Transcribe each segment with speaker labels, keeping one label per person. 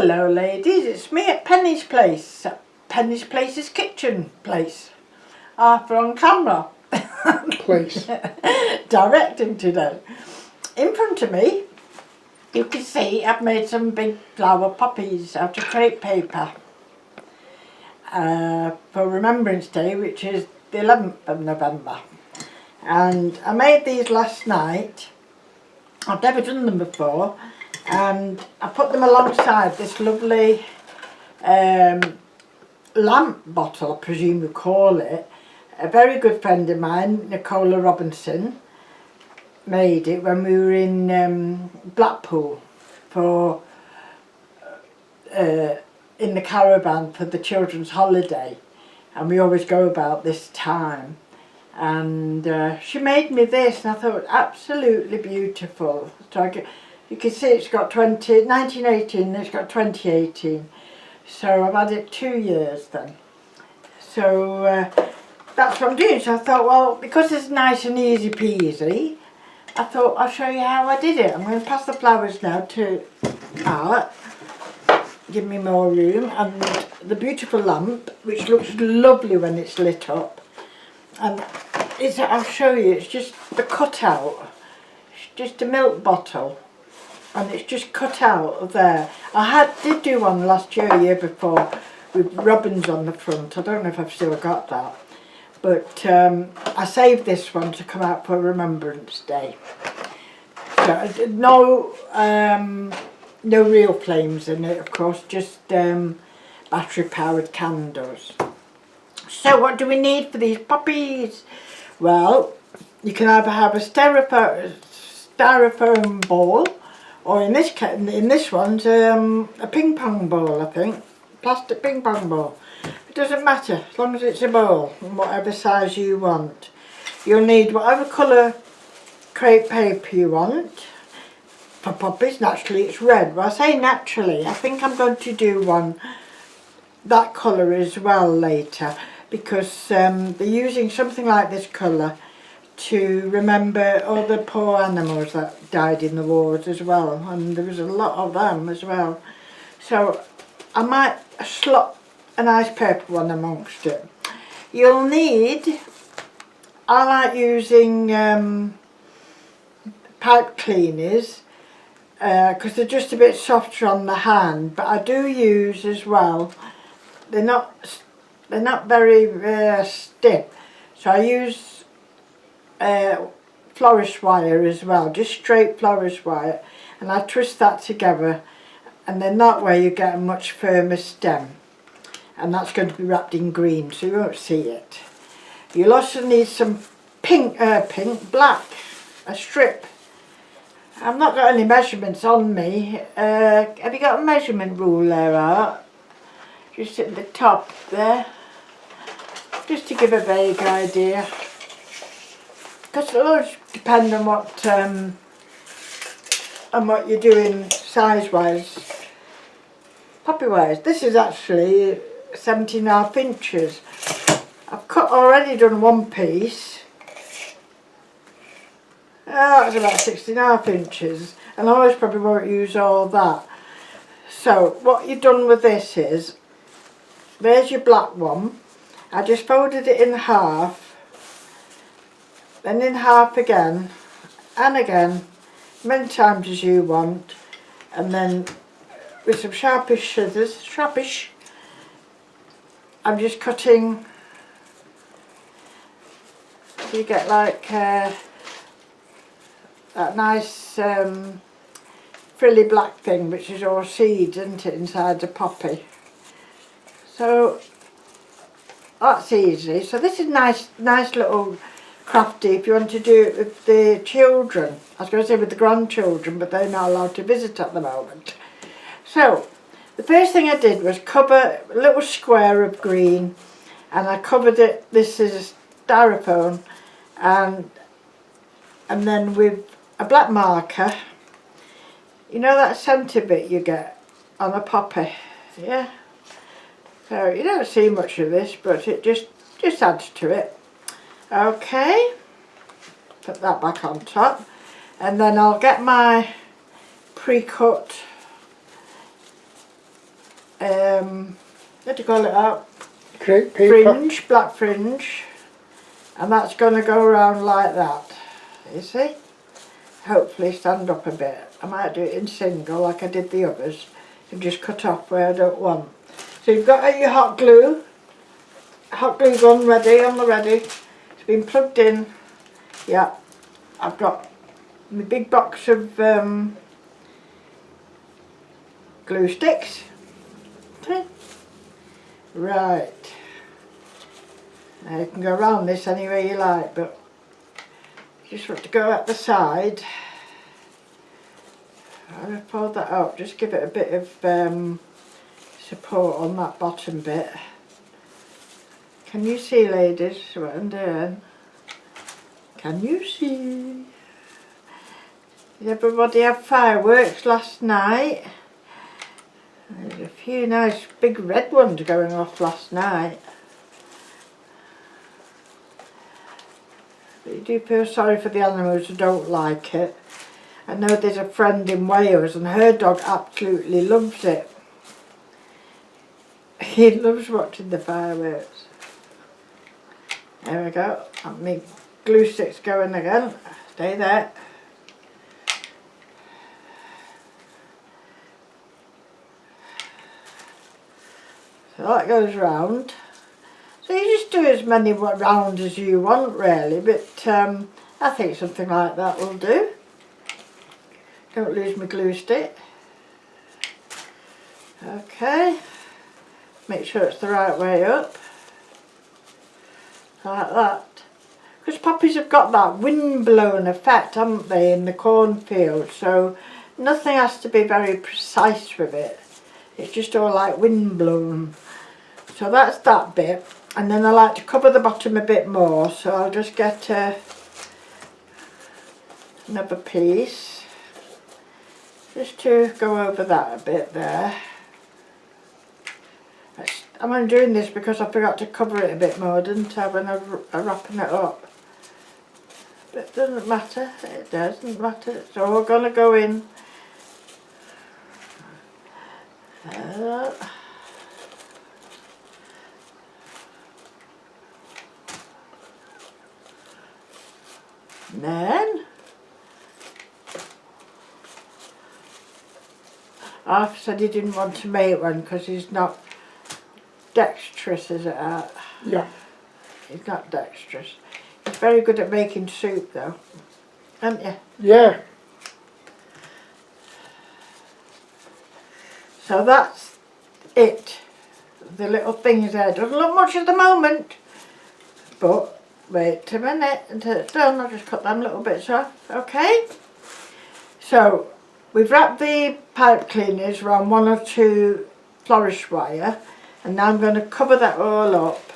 Speaker 1: Hello ladies, it's me at Penny's Place, Penny's Place's kitchen place. Arthur on camera.
Speaker 2: Place.
Speaker 1: Directing today. In front of me, you can see I've made some big flower poppies out of crepe paper. For Remembrance Day, which is the 11th of November. And I made these last night. I've never done them before. And I put them alongside this lovely lamp bottle, I presume you call it. A very good friend of mine, Nicola Robinson, made it when we were in Blackpool for in the caravan for the children's holiday, and we always go about this time. And she made me this, and I thought absolutely beautiful. So you can see it's got 1918 and it's got 2018. So I've had it 2 years then. So that's what I'm doing. So I thought, well, because it's nice and easy peasy, I thought I'll show you how I did it. I'm going to pass the flowers now to Art. Give me more room. And the beautiful lamp, which looks lovely when it's lit up. And I'll show you, it's just the cutout. It's just a milk bottle. And it's just cut out of there. I did do one last year before, with robins on the front. I don't know if I've still got that. But I saved this one to come out for Remembrance Day. So no real flames in it, of course, just battery powered candles. So what do we need for these poppies? Well, you can either have a styrofoam bowl, or in this one's a ping pong ball, I think. Plastic ping pong ball. It doesn't matter, as long as it's a bowl, and whatever size you want. You'll need whatever colour crepe paper you want. For poppies, naturally it's red. Well, I say naturally, I think I'm going to do one that colour as well later, because they're using something like this colour to remember all the poor animals that died in the wars as well, and there was a lot of them as well. So I might slot a nice paper one amongst it. You'll need, I like using pipe cleaners because they're just a bit softer on the hand, but I do use as well, they're not very stiff, so I use florist wire as well, just straight florist wire, and I twist that together, and then that way you get a much firmer stem, and that's going to be wrapped in green so you won't see it. You'll also need some black, a strip. I've not got any measurements on me. Have you got a measurement rule there, Art? Just at the top there, just to give a vague idea. Because it'll always depend on what you're doing size-wise, poppy-wise. This is actually 17.5 inches. I've already done one piece. That's about 16.5 inches, and I always probably won't use all that. So what you've done with this is, there's your black one. I just folded it in half, then in half again, and again, many times as you want, and then with some sharpish scissors, I'm just cutting, so you get like that nice frilly black thing, which is all seeds, isn't it, inside the poppy. So that's easy. So this is nice little crafty if you want to do it with the children. I was going to say with the grandchildren, but they're not allowed to visit at the moment. So the first thing I did was cover a little square of green, and I covered it, this is styrofoam, and then with a black marker, you know that centre bit you get on a poppy, yeah? So you don't see much of this, but it just adds to it. Okay, put that back on top, and then I'll get my pre-cut what do you call it out?
Speaker 2: Crepe paper.
Speaker 1: Fringe, black fringe. And that's going to go around like that. You see? Hopefully stand up a bit. I might do it in single like I did the others. And just cut off where I don't want. So you've got your hot glue gun ready, on the ready. It's been plugged in. Yeah, I've got my big box of glue sticks. Okay. Right. Now you can go around this any way you like, but you just want to go at the side. I've pulled that out, just give it a bit of support on that bottom bit. Can you see, ladies, what I'm doing? Can you see? Did everybody have fireworks last night? There's a few nice big red ones going off last night. But you do feel sorry for the animals who don't like it. I know there's a friend in Wales and her dog absolutely loves it. He loves watching the fireworks. There we go. And my glue stick's going again. Stay there. So that goes round. So you just do as many rounds as you want really, but I think something like that will do. Don't lose my glue stick. Okay. Make sure it's the right way up. Like that. Because poppies have got that wind-blown effect, haven't they, in the cornfield, so nothing has to be very precise with it. It's just all like wind-blown. So that's that bit. And then I like to cover the bottom a bit more, so I'll just get another piece. Just to go over that a bit there. I'm only doing this because I forgot to cover it a bit more, didn't I, when I'm wrapping it up. But it doesn't matter, it doesn't matter, it's all going to go in. Then Arthur said he didn't want to make one because he's not dexterous, is it, Art?
Speaker 2: Yeah.
Speaker 1: He's not dexterous. He's very good at making soup though, aren't you?
Speaker 2: Yeah.
Speaker 1: So that's it. The little things there. Doesn't look much at the moment, but wait a minute until it's done. I'll just cut them little bits off. Okay. So we've wrapped the pipe cleaners around 1 or 2 flourish wire, and now I'm going to cover that all up.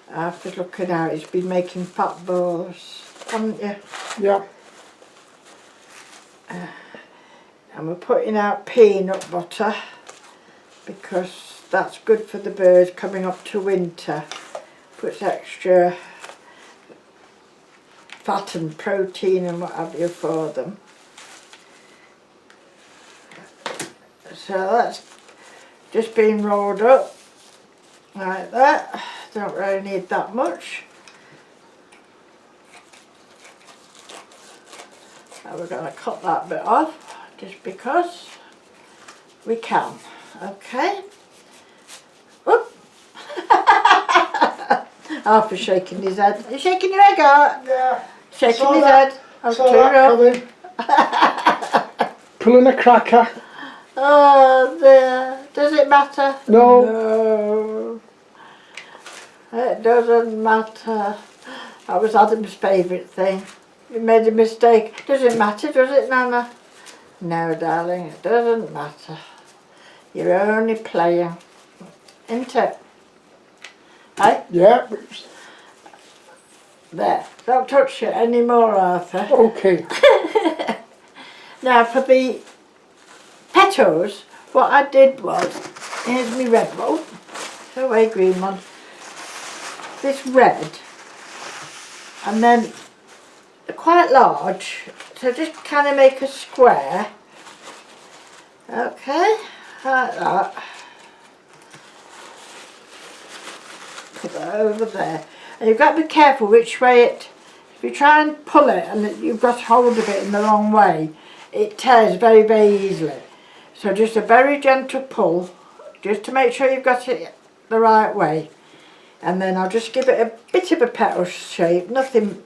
Speaker 1: After looking out, he's been making fat balls, haven't you?
Speaker 2: Yeah.
Speaker 1: And we're putting out peanut butter because that's good for the birds coming up to winter. Puts extra fat and protein and what have you for them. So that's just been rolled up like that. Don't really need that much. And we're going to cut that bit off just because we can. Okay. Whoop. Arthur's shaking his head. Are you shaking your head, Art?
Speaker 2: Yeah.
Speaker 1: Shaking his head.
Speaker 2: Coming. Pulling a cracker.
Speaker 1: Oh dear. Does it matter?
Speaker 2: No.
Speaker 1: No. It doesn't matter. That was Adam's favourite thing. You made a mistake. Does it matter, does it, Nana? No, darling, it doesn't matter. You're only playing. Isn't it? Hey?
Speaker 2: Yeah.
Speaker 1: There. Don't touch it anymore, Arthur.
Speaker 2: Okay.
Speaker 1: Now, for the petals, what I did was, here's my red one. Go away, green one. This red, and then quite large, so just kind of make a square Okay, like that. Put that over there. And you've got to be careful which way it, if you try and pull it and you've got hold of it in the wrong way, it tears very, very easily. So just a very gentle pull, just to make sure you've got it the right way. And then I'll just give it a bit of a petal shape, nothing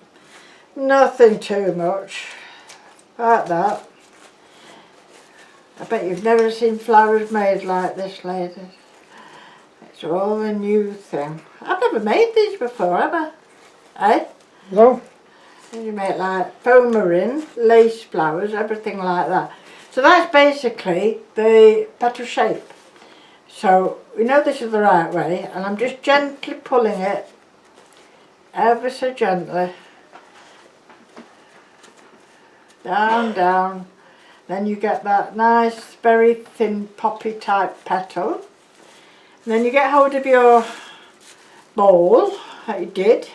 Speaker 1: too much, like that. I bet you've never seen flowers made like this, ladies. It's all a new thing. I've never made these before, have I? Eh?
Speaker 2: No.
Speaker 1: You make like foam marin, lace flowers, everything like that. So that's basically the petal shape. So we know this is the right way, and I'm just gently pulling it, ever so gently, down, down. Then you get that nice, very thin poppy type petal. And then you get hold of your ball that you did.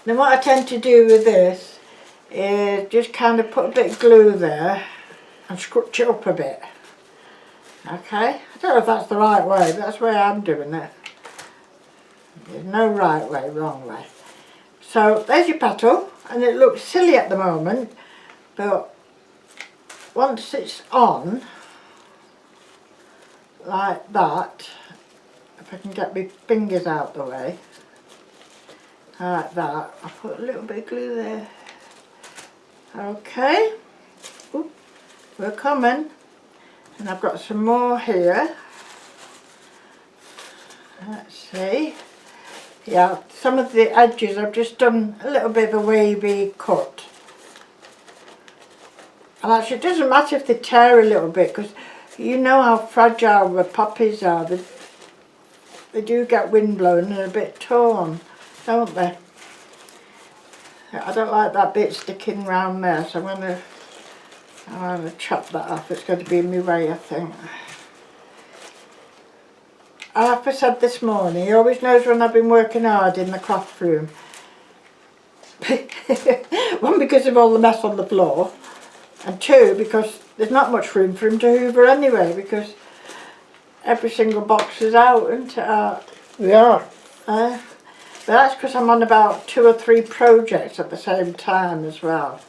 Speaker 1: Then what I tend to do with this is just kind of put a bit of glue there and scrunch it up a bit. Okay, I don't know if that's the right way, but that's the way I'm doing it. There's no right way, wrong way. So there's your petal, and it looks silly at the moment, but once it's on, like that, if I can get my fingers out the way, like that, I'll put a little bit of glue there. Okay, ooh, we're coming. And I've got some more here. Let's see. Yeah, some of the edges I've just done a little bit of a wavy cut. And actually it doesn't matter if they tear a little bit, because you know how fragile the poppies are. They do get wind blown and a bit torn, don't they? I don't like that bit sticking round there, so I'm going to chop that off. It's going to be in my way, I think. Arthur said this morning, he always knows when I've been working hard in the craft room. One, because of all the mess on the floor, and two, because there's not much room for him to hoover anyway, because every single box is out, isn't it?
Speaker 2: They are.
Speaker 1: But that's because I'm on about 2 or 3 projects at the same time as well.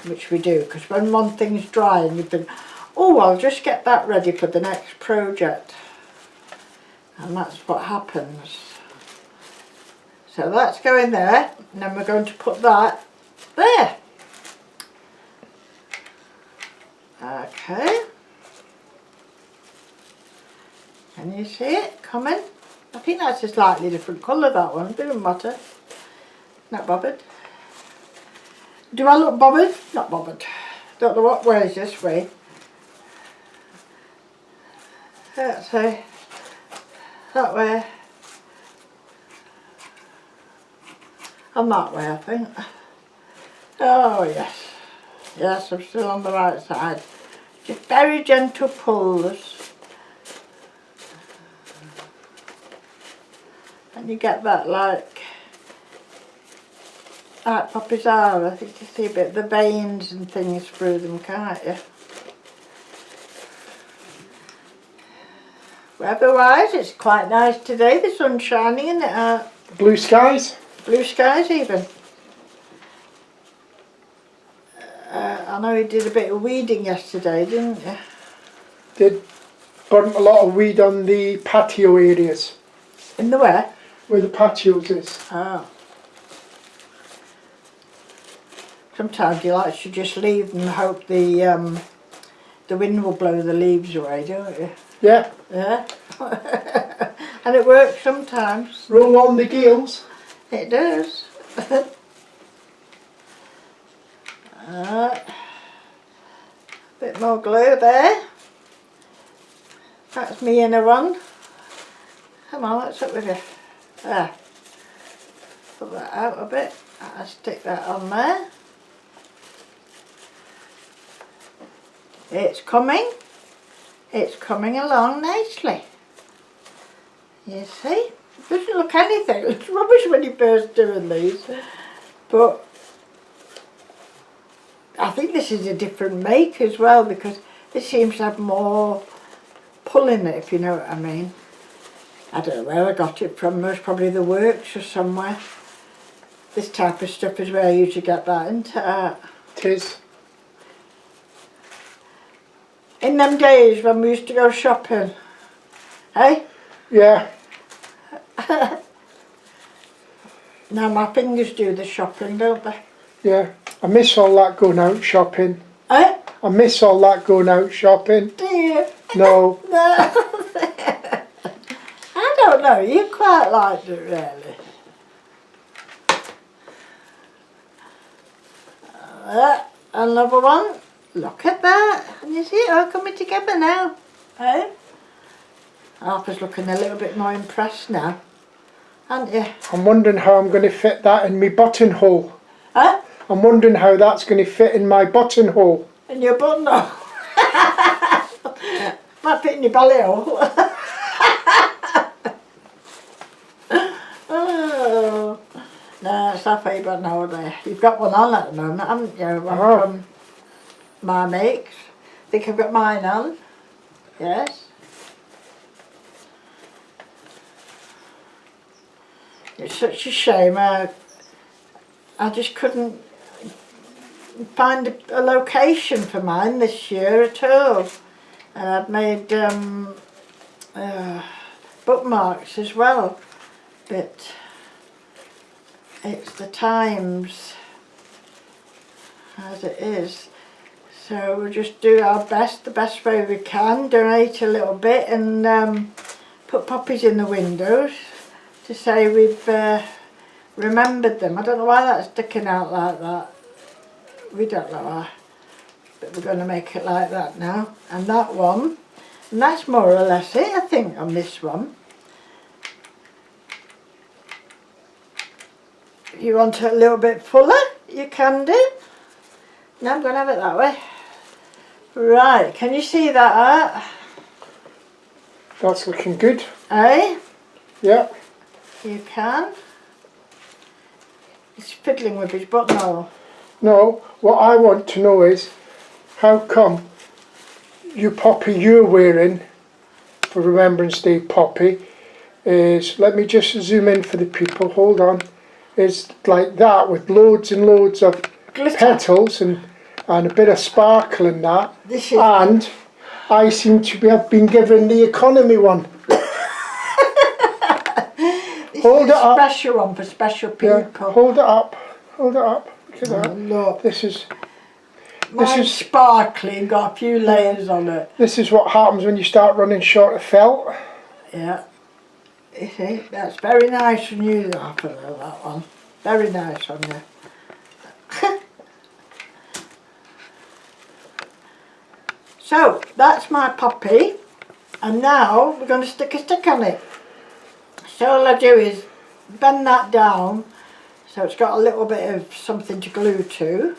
Speaker 1: Which we do, because when one thing's dry and you think, oh, I'll just get that ready for the next project. And that's what happens. So that's going there, and then we're going to put that there. Okay. Can you see it coming? I think that's a slightly different colour, that one. Doesn't matter. Not bothered. Do I look bothered? Not bothered. Don't know what way is this way. Let's see. That way. And that way, I think. Oh, yes. Yes, I'm still on the right side. Just very gentle pulls. And you get that like poppies are. I think you see a bit of the veins and things through them, can't you? Weather-wise, it's quite nice today. The sun's shining, isn't it?
Speaker 2: Blue skies.
Speaker 1: Blue skies even. I know you did a bit of weeding yesterday, didn't you?
Speaker 2: Did burnt a lot of weed on the patio areas.
Speaker 1: In the where?
Speaker 2: Where the patios is.
Speaker 1: Oh. Sometimes you like to just leave them and hope the wind will blow the leaves away, don't you?
Speaker 2: Yeah.
Speaker 1: Yeah. And it works sometimes.
Speaker 2: Roll on the gales.
Speaker 1: It does. Bit more glue there. That's me inner one. Come on, what's up with you? There. Put that out a bit. I'll stick that on there. It's coming. It's coming along nicely. You see? It doesn't look anything. It looks rubbish when you first doing these. But I think this is a different make as well, because this seems to have more pull in it, if you know what I mean. I don't know where I got it from, most probably the works or somewhere. This type of stuff is where I usually get that, isn't it?
Speaker 2: It is.
Speaker 1: In them days when we used to go shopping, hey?
Speaker 2: Yeah.
Speaker 1: Now my fingers do the shopping, don't they?
Speaker 2: Yeah. I miss all that going out shopping.
Speaker 1: Eh?
Speaker 2: I miss all that going out shopping.
Speaker 1: Do you?
Speaker 2: No.
Speaker 1: No. I don't know, you quite liked it really. Another one. Look at that. And you see it all coming together now. Eh? Harper's looking a little bit more impressed now. Aren't you?
Speaker 2: I'm wondering how I'm going to fit that in my buttonhole.
Speaker 1: Huh?
Speaker 2: I'm wondering how that's going to fit in my buttonhole.
Speaker 1: In your buttonhole? Might fit in your belly hole. Oh. No, it's not for your buttonhole there. You've got one on at the moment, haven't you? One from my makes. I think I've got mine on. Yes. It's such a shame. I just couldn't find a location for mine this year at all. And I'd made bookmarks as well, but it's the times as it is. So we'll just do our best, the best way we can, donate a little bit and put poppies in the windows to say we've remembered them. I don't know why that's sticking out like that. We don't know why. But we're going to make it like that now. And that one. And that's more or less it, I think, on this one. If you want it a little bit fuller, you can do. Now I'm going to have it that way. Right, can you see that Art?
Speaker 2: That's looking good.
Speaker 1: Eh?
Speaker 2: Yeah.
Speaker 1: You can. He's fiddling with his buttonhole.
Speaker 2: No, what I want to know is how come your poppy you're wearing for Remembrance Day poppy is, let me just zoom in for the people, hold on, is like that with loads and loads of
Speaker 1: Glitter.
Speaker 2: petals and a bit of sparkle in that.
Speaker 1: This is
Speaker 2: and I seem to have been given the economy one. Hold it up.
Speaker 1: Special one for special people.
Speaker 2: Yeah, hold it up. Hold it up. Look at that.
Speaker 1: Look.
Speaker 2: This is
Speaker 1: Mine's sparkling, got a few layers on it.
Speaker 2: This is what happens when you start running short of felt.
Speaker 1: Yeah. You see, that's very nice on you, that one. Very nice on you. So, that's my poppy. And now we're going to stick a stick on it. So all I do is bend that down so it's got a little bit of something to glue to.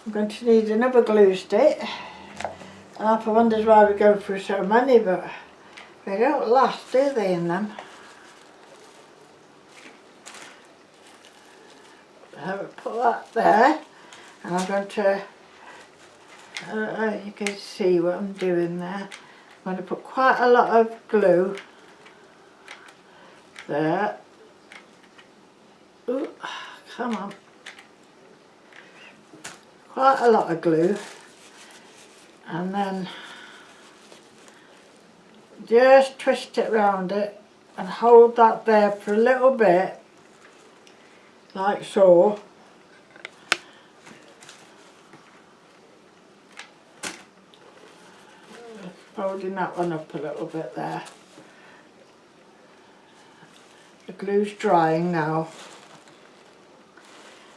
Speaker 1: I'm going to need another glue stick. Half wonders why we go through so many, but they don't last, do they, in them? So put that there, and I'm going to, you can see what I'm doing there. I'm going to put quite a lot of glue there. Ooh, come on. Quite a lot of glue, and then just twist it round it and hold that there for a little bit, like so. Folding that one up a little bit there. The glue's drying now.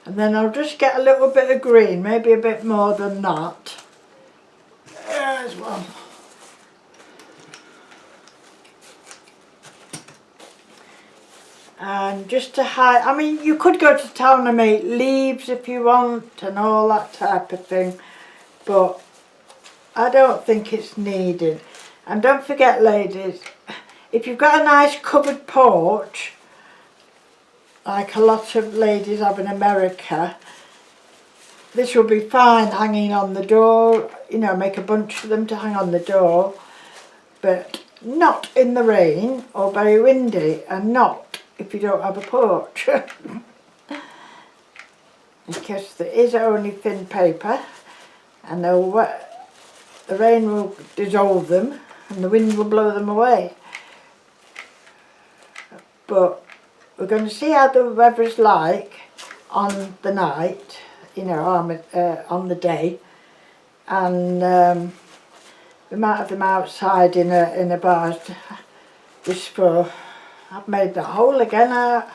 Speaker 1: And then I'll just get a little bit of green, maybe a bit more than that. There's one. And just to hide, I mean, you could go to town and make leaves if you want and all that type of thing, but I don't think it's needed. And don't forget, ladies, if you've got a nice covered porch, like a lot of ladies have in America, this will be fine hanging on the door, you know, make a bunch for them to hang on the door, but not in the rain or very windy, and not if you don't have a porch. Because there is only thin paper, and the rain will dissolve them and the wind will blow them away. But we're going to see how the weather's like on the night, you know, on the day, and we might have them outside in a vase just for. I've made the hole again out.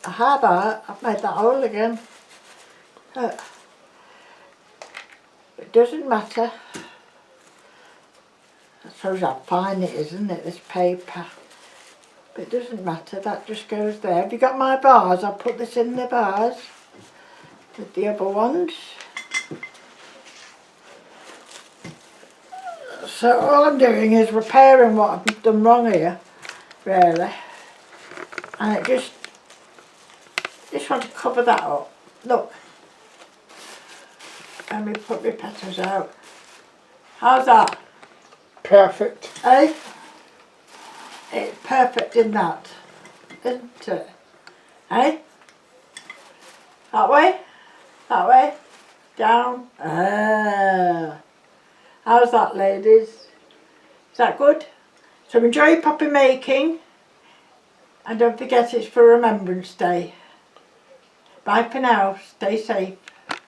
Speaker 1: I've made that hole again. It doesn't matter. I suppose how fine it is, isn't it, this paper? But it doesn't matter, that just goes there. Have you got my vase? I'll put this in the vase with the other ones. So all I'm doing is repairing what I've done wrong here, really. And it just want to cover that up. Look. Let me put my petals out. How's that?
Speaker 2: Perfect.
Speaker 1: Eh? It's perfect in that, isn't it? Eh? That way? That way? Down? Ah. How's that, ladies? Is that good? So enjoy your poppy making, and don't forget it's for Remembrance Day. Bye for now. Stay safe.